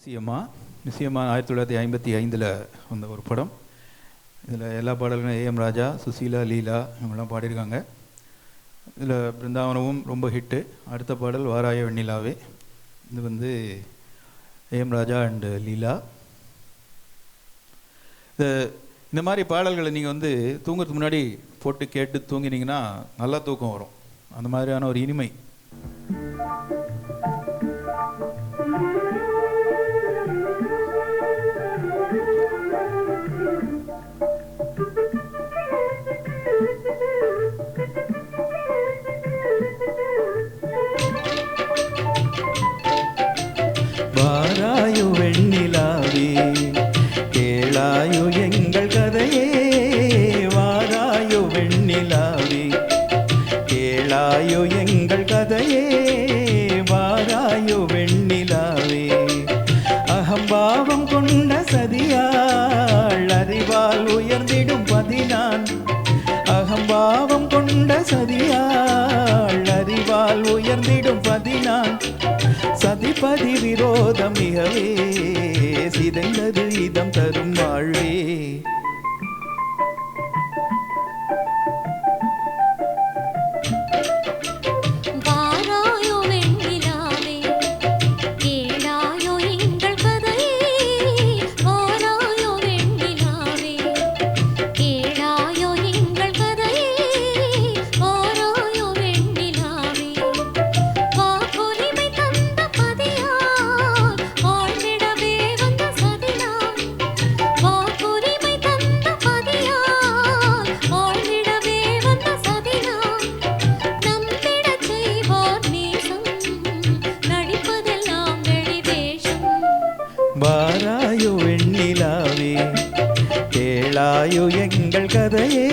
நிச்சயமா 1955 வந்த ஒரு படம். இதில் எல்லா பாடல்களும் ஏஎம் ராஜா, சுசீலா, லீலா இவங்கெல்லாம் பாடியிருக்காங்க. இதில் பிருந்தாவனமும் ரொம்ப ஹிட்டு. அடுத்த பாடல் வாராய வெண்ணிலாவே. இது ஏஎம் ராஜா அண்டு லீலா. இந்த மாதிரி பாடல்களை நீங்கள் தூங்குறதுக்கு முன்னாடி போட்டு கேட்டு தூங்கினீங்கன்னா நல்லா தூக்கம் வரும். அந்த மாதிரியான ஒரு இனிமை. வாராயோ வெண்ணிலாவே, கேளாயோ எங்கள் கதையே. வாராயோ வெண்ணிலாவே, கேளாயோ எங்கள் கதையே. வாராயோ வெண்ணிலாவே, அகம்பாவம் கொண்ட சதியாள் அறிவால் உயர்ந்திடும் பதினான். அகம்பாவம் கொண்ட சதியாள் அறிவால் உயர்ந்திடும் பதினான். சதிபதி விரோதம் மிகவே சிதைந்தது இதம் தரும் வாழ்வே. வாராயோ வெண்ணிலாவே, கேளாயோ எங்கள் கதையே.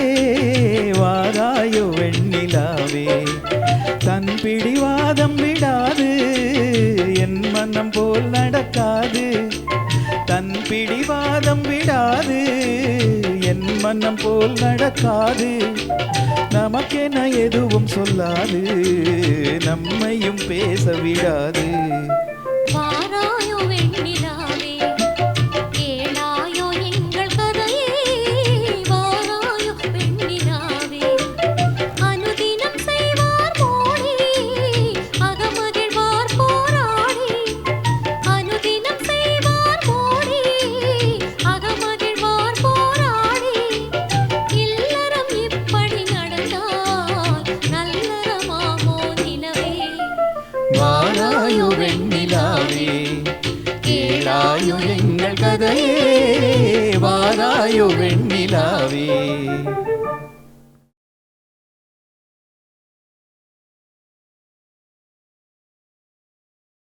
வாராயோ வெண்ணிலாவே, தன் பிடிவாதம் விடாது, என் மனம் போல் நடக்காது. தன் பிடிவாதம் விடாது, என் மனம் போல் நடக்காது. நமக்கென எதுவும் சொல்லாது, நம்மையும் பேச விடாது. வாராயோ வெண்ணிலாவே, கேளாயோ எங்கள் கதையே. வாராயோ வெண்ணிலாவே, அனுதினம் செய்வார் மோடி, அகமகிழ்வார் போராடி. அனுதினம் செய்வார் மோடி, அகமகிழ்வார் போராடி. இல்லறம் இப்படி நடந்தால் நல்லறமாமோ நிலவே. வாராயோ வெண்ணிலாவே, கேளாயோ எங்கள் கதையே. வாராயோ வெண்ணிலாவே.